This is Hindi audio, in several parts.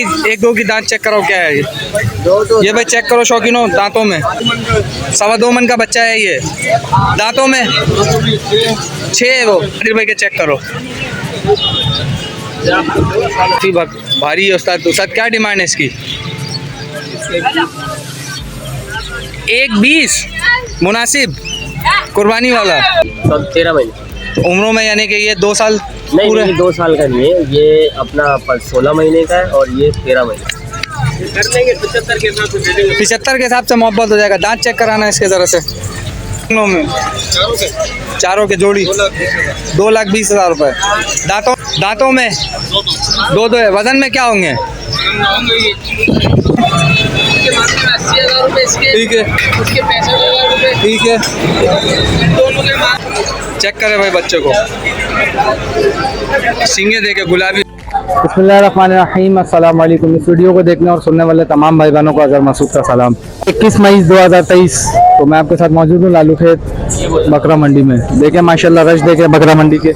एक दो की दांत चेक करो क्या है ये भाई चेक करो शौकीनों, दांतों में 2.25 मन का बच्चा है ये, दांतों में 6 है वो। भाई के चेक करो, भारी है उस्ताद। उस्ताद क्या डिमांड है इसकी? 1.20 मुनासिब, कुर्बानी वाला। 13 महीने उम्रों में, यानी कि ये 2 साल पूरे? नहीं, 2 साल का नहीं है ये, अपना 16 महीने का है और ये 13 महीने। कर लेंगे 75 के हिसाब से, 75 के हिसाब से मोहब्बत हो जाएगा। दांत चेक कराना है इसके ज़रा से। में चारों के जोड़ी 2,20,000 रुपये। दांतों में 2 है। वजन में क्या होंगे? ठीक है, ठीक है। चेक करें भाई बच्चे को, सींगे देखे गुलाबी। बिस्मिल्लाहिर्रहमानिर्रहीम, अस्सलाम वालेकुम। इस वीडियो को देखने और सुनने वाले तमाम भाई बहनों को अज़हर मसूद का सलाम। 21 मई 2023 तो मैं आपके साथ मौजूद हूँ लालू खेत बकरा मंडी में। देखें माशाल्लाह रश, देखें बकरा मंडी के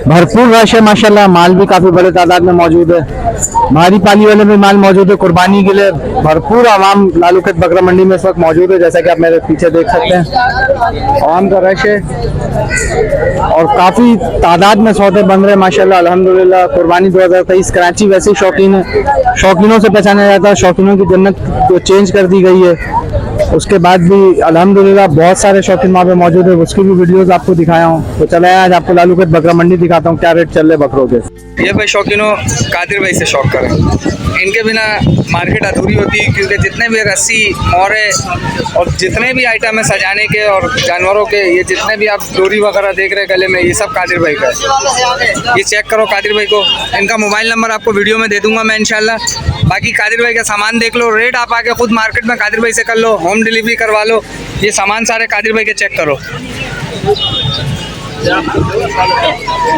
भरपूर रश है माशाल्लाह। माल भी काफ़ी बड़े तादाद में मौजूद है, भारी पाली वाले भी माल मौजूद है। कुर्बानी के लिए भरपूर आवाम लालू खेत बकरा मंडी में इस वक्त मौजूद है। जैसा कि आप मेरे पीछे देख सकते हैं, आवाम का रश है और काफ़ी तादाद में सौदे बन रहे हैं माशाल्लाह अल्हम्दुलिल्लाह। कुर्बानी 2023 कराची वैसे ही शौकीन है, शौकीनों से पहचाना जाता है। शौकीनों की जन्नत को चेंज कर दी गई है। उसके बाद भी अल्हम्दुलिल्लाह बहुत सारे शौकीन वहाँ पे मौजूद है, उसकी भी वीडियोस आपको दिखाया हूँ। तो चले आज आपको लालू खेत बकरा मंडी दिखाता हूँ, क्या रेट चल रहे बकरों के। ये भाई शौकीनों कादिर भाई से शौक करें, इनके बिना मार्केट अधूरी होती है, क्योंकि जितने भी रस्सी, मोरे और जितने भी आइटम है सजाने के और जानवरों के, ये जितने भी आप डोरी वगैरह देख रहे हैं गले में, ये सब कादिर भाई का है। ये चेक करो कादिर भाई को। इनका मोबाइल नंबर आपको वीडियो में दे दूंगा मैं इंशाल्लाह। बाकी कादिर भाई का सामान देख लो, रेट आप आके खुद मार्केट में कादिर भाई से कर लो, होम डिलीवरी करवा लो। ये सामान सारे कादिर भाई के चेक करो,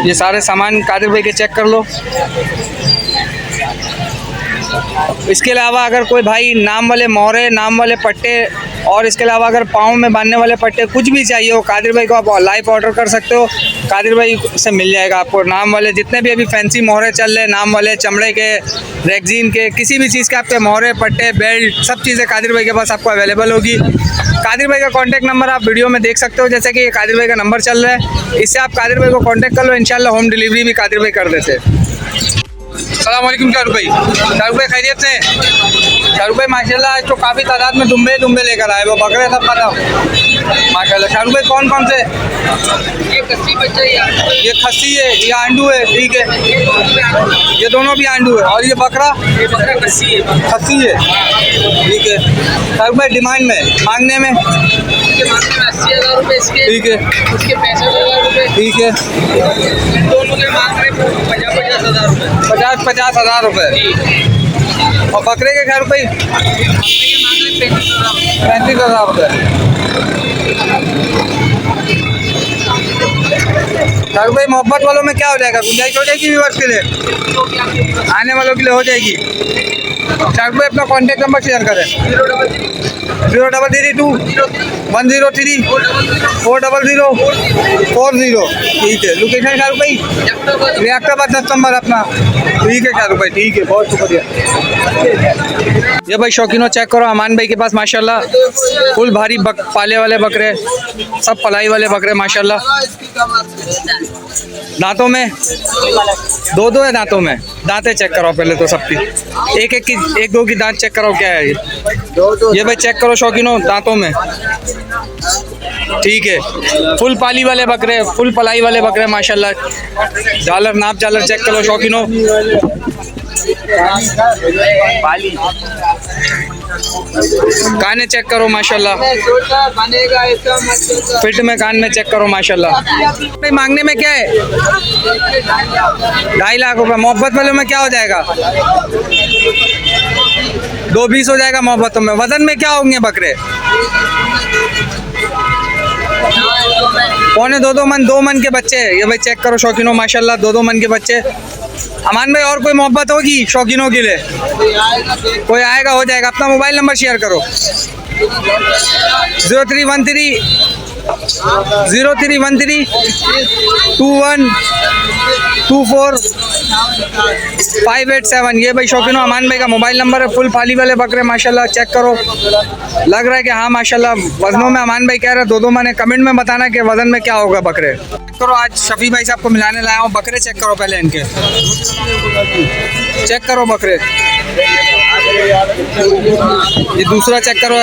ये सारे सामान कादिर भाई के चेक कर लो। इसके अलावा अगर कोई भाई नाम वाले मोहरे, नाम वाले पट्टे और इसके अलावा अगर पाँव में बांधने वाले पट्टे कुछ भी चाहिए हो, कादिर भाई को आप लाइव ऑर्डर कर सकते हो। कादिर भाई से मिल जाएगा आपको। नाम वाले जितने भी अभी फैंसी मोहरे चल रहे हैं, नाम वाले चमड़े के, रेगजीन के, किसी भी चीज़ के आपके मोहरे, पट्टे, बेल्ट, सब चीज़ें कादिर भाई के पास आपको अवेलेबल होगी। कादिर भाई का कॉन्टैक्ट नंबर आप वीडियो में देख सकते हो, जैसे कि ये कादिर भाई का नंबर चल रहा है। इससे आप कादिर भाई को कॉन्टैक्ट कर लो, इंशाल्लाह होम डिलीवरी भी कादिर भाई कर देते हैं। अस्सलाम वालेकुम शाहरुख भाई। शाहरुख भाई खैरियत से? शाहरुख भाई माशाल्लाह आज तो काफ़ी तादाद में दुम्बे लेकर आए, वो बकरे सब पता माशाल्लाह। शाहरुख भाई कौन कौन से? ये खस्सी बच्चा, ये खस्सी है, ये आंडू है, ठीक है, ये दोनों भी आंडू है। और ये बकरा खस्सी है, ठीक है। शाहरुख भाई डिमांड में मांगने में 80,000 रुपये इसके, ठीक है, उसके 65,000 रुपये, ठीक है। दोनों के मांग रहे 50,000 रुपये, 50,000 रुपये। और बकरे के खैर भाई 35,000 रुपये। शाहरुख भाई मोहब्बत वालों में क्या हो जाएगा, गुंजाइश हो जाएगी व्यूअर्स के लिए, आने वालों के लिए हो जाएगी। शाहरुख भाई अपना कॉन्टैक्ट नंबर शेयर करें। 033 103 40040, ठीक है। लोकेशन शाहरुख भाई रिएक्टाबाद 10 नंबर अपना, ठीक है शाहरुख भाई, ठीक है, बहुत शुक्रिया। ये भाई शौकीनों चेक करो, अमान भाई के पास माशाल्लाह फुल भारी पाले वाले बकरे, सब पलाई वाले बकरे माशाल्लाह। दांतों में 2 है, दांतों में दांतें चेक करो पहले तो सबकी, एक दो की दांत चेक करो क्या है ये भाई चेक करो शौकीनों, दांतों में, ठीक है। फुल पाली वाले बकरे, फुल पलाई वाले बकरे माशाल्लाह। झालर, नाप झालर चेक करो शौकीनों। काने चेक करो माशाल्लाह, फिट में कान में चेक करो माशाल्लाह। भाई मांगने में क्या है? 2.5 लाख रुपए। मोहब्बत वालों में क्या हो जाएगा? 2.20 हो जाएगा मोहब्बतों में। वजन में क्या होंगे बकरे? 2.25 मन, 2 मन के बच्चे। ये भाई चेक करो शौकीनों माशाल्लाह, 2 मन के बच्चे। अमान भाई और कोई मोहब्बत होगी शौकीनों के लिए? कोई आएगा, हो जाएगा। अपना मोबाइल नंबर शेयर करो। 0313 2124 587। ये भाई शौकीनो अमान भाई का मोबाइल नंबर है। फुल पाली वाले बकरे माशाल्लाह चेक करो, लग रहा है कि हाँ माशाल्लाह वजनों में अमान भाई कह रहे हैं 2-2 महीने। कमेंट में बताना कि वजन में क्या होगा बकरे। चेक करो, आज शफी भाई साहब को मिलाने लाया हूँ बकरे। चेक करो पहले इनके, चेक करो बकरे। ये दूसरा चेक करो,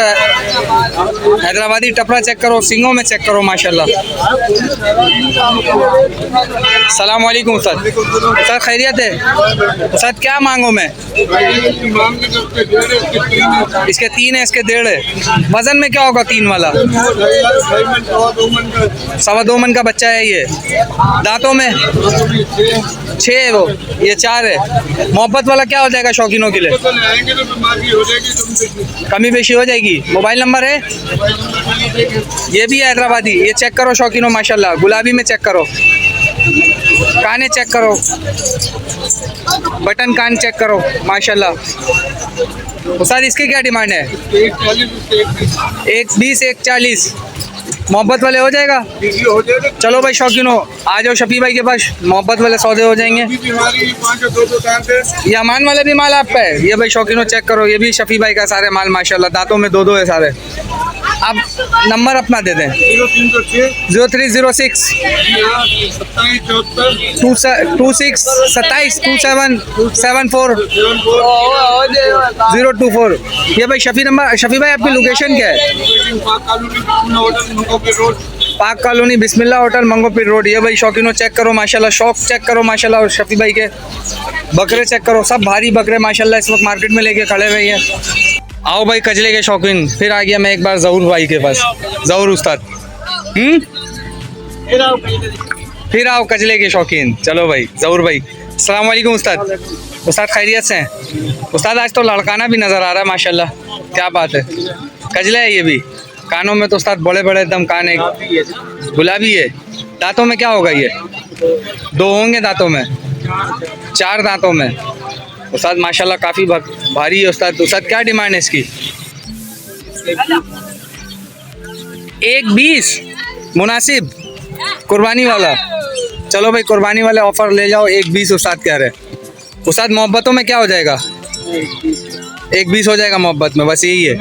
हैदराबादी टपरा चेक करो, सिंगों में चेक करो माशाल्लाह। सलाम वालेकुम उस्ताद। उस्ताद खैरियत है? उस्ताद क्या मांगो मैं? इसके 3 है, इसके 1.5 है। वजन में क्या होगा 3 वाला? 2.25 मन का बच्चा है ये। दांतों में 6 है, वो ये 4 है। मोहब्बत वाला क्या हो जाएगा शौकीनों के लिए? कमी बेशी हो जाएगी। मोबाइल नंबर है? ये भी है हैदराबादी। ये चेक करो शौकीनों माशाल्लाह, गुलाबी में चेक करो, काने चेक करो, बटन कान चेक करो माशाल्लाह। उस्ताद इसकी क्या डिमांड है? 1.20 1.40। मोहब्बत वाले हो जाएगा? चलो भाई शौकीनों आ जाओ शफी भाई के पास, मोहब्बत वाले सौदे हो जाएंगे। ये अमान वाले भी माल आप पे है। ये भाई शौकीनों चेक करो, ये भी शफी भाई का सारे माल माशाल्लाह, दांतों में 2-2 है सारे। आप नंबर अपना दे दें। 0306 2774 024। ये भाई शफी भाई आपकी लोकेशन क्या है? पाक कॉलोनी बिस्मिल्लाह होटल मंगोपीर रोड। ये भाई शौकीनों चेक करो माशाल्लाह, शौक चेक करो माशाल्लाह। और शफी भाई के बकरे चेक करो, सब भारी बकरे माशाल्लाह इस वक्त मार्केट में लेके खड़े हुए हैं। आओ भाई कजले के शौकीन, फिर आ गया मैं एक बार ज़हूर भाई के पास। ज़हूर उस्ताद, फिर आओ कजले के शौकीन। चलो भाई ज़हूर भाई, अस्सलाम वालेकुम उस्ताद। उस्ताद खैरियत से हैं? उस्ताद आज तो लड़काना भी नज़र आ रहा है माशाल्लाह, क्या बात है। कजला है ये भी, कानों में तो उस्ताद बड़े बड़े एकदम कान है, गुलाबी है। दांतों में क्या होगा ये? 2 होंगे दांतों में, 4 दांतों में। उस्ताद माशाल्लाह काफ़ी भारी है उस्ताद। उस्ताद क्या डिमांड है इसकी? 1.20 मुनासिब, कुर्बानी वाला। चलो भाई कुर्बानी वाले ऑफर ले जाओ। 1.20 उस्ताद कह रहे। उस्ताद मोहब्बतों में क्या हो जाएगा? 1.20 हो जाएगा मोहब्बत में, बस यही है।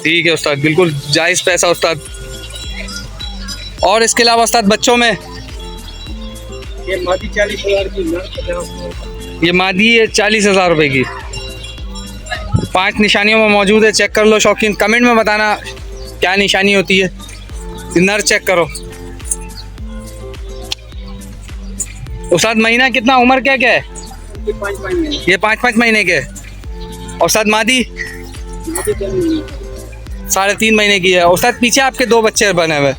ठीक है उस्ताद, बिल्कुल जायज़ पैसा उस्ताद। और इसके अलावा उस्ताद बच्चों में ये मादी 40,000 की, ये मादी है 40,000 रुपये की। 5 निशानियों में मौजूद है, चेक कर लो शौकीन। कमेंट में बताना क्या निशानी होती है। नर चेक करो उस्ताद। महीना कितना, उम्र क्या क्या है? ये 5-5 महीने के। और उस्ताद मादी 3.5 महीने की है। उस्ताद पीछे आपके 2 बच्चे बने हुए,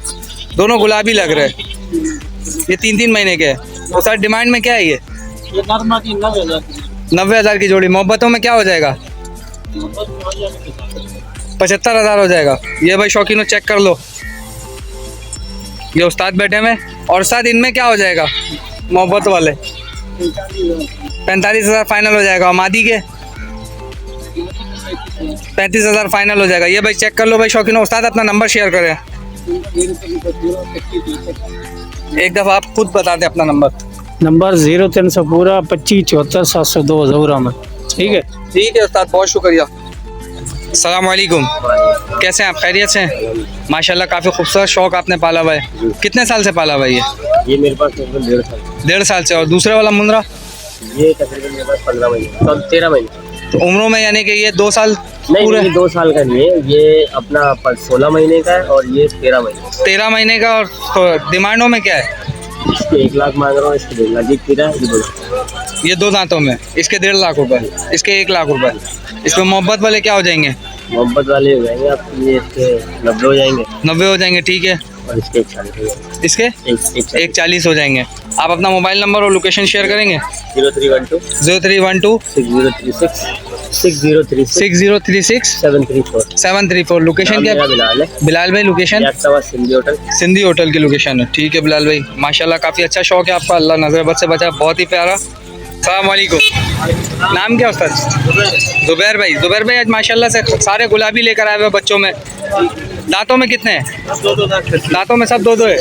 दोनों गुलाबी लग रहे हैं। ये 3-3 महीने के। उस्ताद डिमांड में क्या है ये? 90,000 की जोड़ी। मोहब्बतों में क्या हो जाएगा? 75,000 हो जाएगा। ये भाई शौकीनों चेक कर लो, ये उस्ताद बैठे में। और उस्ताद इनमें क्या हो जाएगा मोहब्बत वाले? 45,000 फाइनल हो जाएगा। और मादी के 35,000 फाइनल हो जाएगा। ये भाई चेक कर लो भाई शौकीनों। उस्ताद अपना नंबर शेयर करें एक दफ़ा, आप खुद बता दें अपना नंबर। नंबर 0300 पूरा 2574 702 में। ठीक है उस्ताद, बहुत शुक्रिया। अस्सलाम वालेकुम, कैसे हैं आप? खैरियत से हैं? माशाल्लाह काफ़ी खूबसूरत शौक आपने पाला हुआ है। कितने साल से पाला हुआ है ये मेरे पास तकरीबन 1.5 साल। 1.5 साल से। और दूसरे वाला मुंद्रा? ये तकरीबन मेरे पास 15 महीने, 13 महीने। तो उम्रों में यानी कि ये 2 साल पूरे? नहीं, 2 साल का नहीं है, ये अपना 16 महीने का है और ये 13 महीने। 13 महीने का। और डिमांडों में क्या है? इसके 1 लाख मांग रहा हूँ, इसके 1.5 लाख। ये 2 दांतों में, इसके 1.5 लाख रुपए, इसके 1 लाख रुपए। इसमें मोहब्बत वाले क्या हो जाएंगे? मोहब्बत वाले हो जाएंगे आपके, ये इसके 90 हो जाएंगे। 90 हो जाएंगे, ठीक है। और इसके 140 हो जाएंगे। इसके 140 हो जाएंगे। आप अपना मोबाइल नंबर और लोकेशन शेयर करेंगे? 0312 0312 6036 734। लोकेशन क्या? बिलाल है। बिलाल भाई location? Sindhi hotel. Sindhi hotel की लोकेशन है। ठीक है बिलाल भाई, माशाल्लाह काफ़ी अच्छा शौक है आपका, अल्लाह नजर बद से बचा, बहुत ही प्यारा। अस्सलाम वालेकुम, नाम क्या उस्ताद? जुबैर भाई। जुबैर भाई आज माशाल्लाह से सारे गुलाबी लेकर आए हुए बच्चों में। दांतों में कितने हैं? दांतों में सब 2-2 है।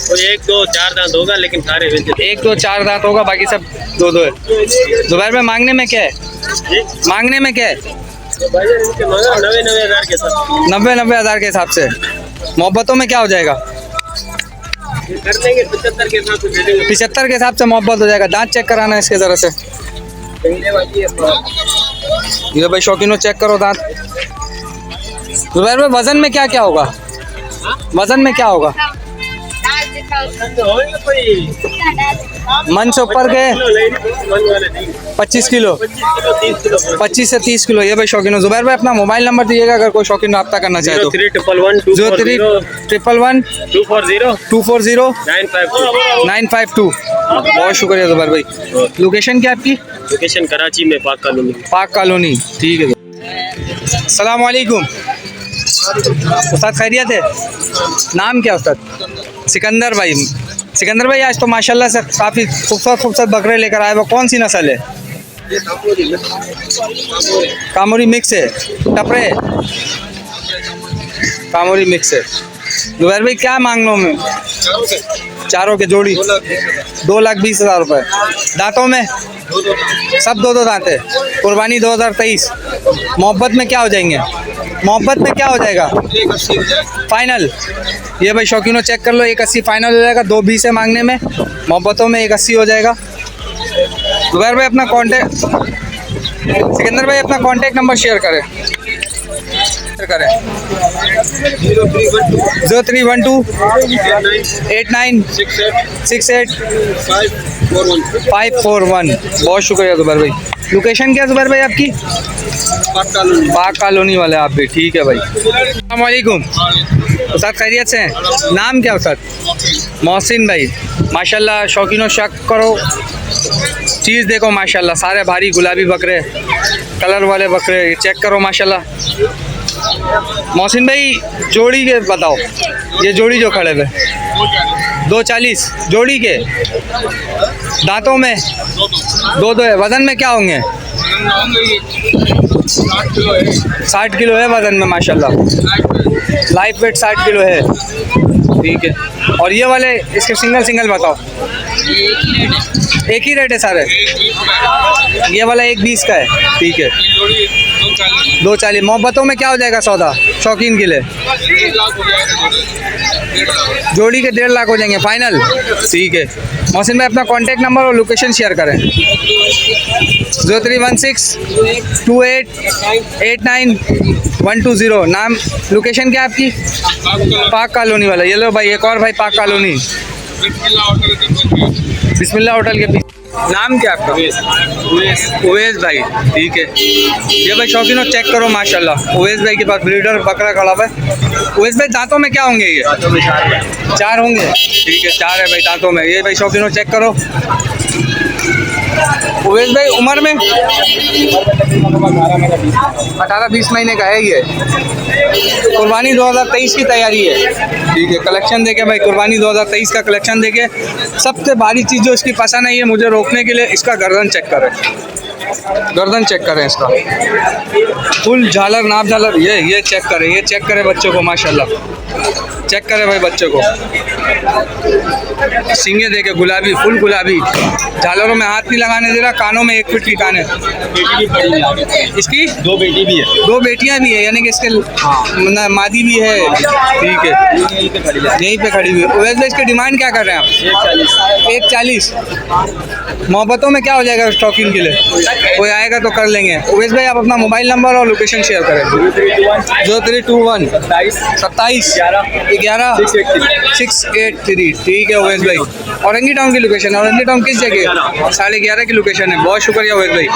तो 1 2 4 दांत होगा, लेकिन सारे वेचे। 1 2 4 दांत होगा, बाकी सब 2 2 है। जुबैर भाई मांगने में क्या है? मांगने में क्या है? भाईजान इनके मांगा 90 हज़ार के साथ। 90 हज़ार के हिसाब से। मोहब्बतों में क्या हो जाएगा? ये कर लेंगे 75 के साथ दे देंगे। 75 के हिसाब से मोहब्बत हो जाएगा। दांत चेक कराना है इसके ज़रा से। पहले वाली है तो ये भाई शौकीनों चेक करो दांत। जुबैर भाई वजन में क्या क्या होगा? वजन में क्या होगा? होंगे कोई मन से ऊपर के मन वाले नहीं, 25 किलो, 25 किलो 30 किलो। 25 से 30 किलो। ये भाई शौकीनों। जुबैर भाई अपना मोबाइल नंबर दीजिएगा अगर कोई शौकीन रब्ता करना चाहे तो। 0311 0311 240 240 952। 952। बहुत शुक्रिया जुबैर भाई। लोकेशन क्या आपकी? लोकेशन कराची में पाक कॉलोनी। पाक कॉलोनी। ठीक है। अस्सलाम वालेकुम उस्ताद, खैरियत है? नाम क्या उस्ताद? सिकंदर भाई। सिकंदर भाई आज तो माशाल्लाह से काफ़ी खूबसूरत बकरे लेकर आए। वो कौन सी नस्ल है? कामोरी मिक्स है। टपरे कामोरी मिक्स है। जुबैर भाई क्या मांग लो मैं? चारों के जोड़ी 2,20,000 रुपये। दांतों में सब 2 दांत है। कुर्बानी 2023। मोहब्बत में क्या हो जाएंगे? मोहब्बत में क्या हो जाएगा? फाइनल। ये भाई शौकीनों चेक कर लो, 180 फाइनल हो जाएगा। 220 है मांगने में, मोहब्बतों में 180 हो जाएगा। जुबैर भाई अपना कांटेक्ट, सिकंदर भाई अपना कांटेक्ट नंबर शेयर करें। 0312 89 68 541। बहुत शुक्रिया जुबैर भाई। लोकेशन क्या है जुबैर भाई आपकी? पाक कॉलोनी वाले आप भी। ठीक है भाई। अस्सलाम वालेकुम उस्ताद, खैरियत से हैं? नाम क्या उस्ताद? मोहसिन भाई। माशाल्लाह शौकीनों शक करो, चीज़ देखो माशाल्लाह, सारे भारी गुलाबी बकरे, कलर वाले बकरे चेक करो माशाल्लाह। मोहसिन भाई जोड़ी के बताओ, ये जोड़ी जो खड़े हुए 240 जोड़ी के। दांतों में 2 है। वज़न में क्या होंगे? 60 किलो है वज़न में माशाल्लाह। लाइफ वेट 60 किलो है। ठीक है। और ये वाले इसके सिंगल बताओ। एक ही रेट है सारे? ये वाला 120 का है। ठीक है। 240। मोहब्बतों में क्या हो जाएगा सौदा शौकीन के लिए? जोड़ी के 1.5 लाख हो जाएंगे फाइनल। ठीक है। मोहसिन भाई अपना कांटेक्ट नंबर और लोकेशन शेयर करें। 0316 28 89 120। नाम लोकेशन क्या है आपकी? पाक कॉलोनी वाला। ये लो भाई एक और भाई पाक कॉलोनी, बिस्मिल्लाह होटल के पीछे। नाम क्या आपका? उवैस भाई। ठीक है। ये भाई शौकीनों चेक करो माशाल्लाह, उवैस भाई के पास ब्रीडर बकरा खड़ा हुआ है। उवैस भाई दांतों में क्या होंगे? ये 4 होंगे। ठीक है, 4 है भाई दांतों में। ये भाई शौकीनों चेक करो। उवैस भाई उम्र में 18-20 महीने का है ये। कुर्बानी 2023 की तैयारी है। ठीक है। कलेक्शन देखे भाई, कुर्बानी 2023 का कलेक्शन देखे। सबसे भारी चीज़ जो इसकी पसंद है, ये मुझे रोकने के लिए इसका गर्दन चेक करें। गर्दन चेक करें इसका, फुल झालर नाप झालर। ये चेक करें, ये चेक करें बच्चों को माशाल्लाह। चेक करें भाई बच्चों को। सींगे देखे गुलाबी, फुल गुलाबी। झालरों में हाथ नहीं लगाने दे रहा। कानों में 1 फीट की कान है। इसकी 2 बेटी भी है, 2 बेटियां भी है, यानी कि इसके मादी भी है। ठीक है। यहीं पे खड़ी हुई है। वैसे इसकी डिमांड क्या कर रहे हैं आप? 140। मोहब्बतों में क्या हो जाएगा शौकीन के लिए? कोई आएगा तो कर लेंगे। उवैस भाई आप अपना मोबाइल नंबर और लोकेशन शेयर करें। 0321 27 11 683। ठीक है उवैस भाई। औरंगी टाउन की लोकेशन है। औरंगी टाउन किस जगह? 11:30 की लोकेशन है। बहुत शुक्रिया उवैस भाई।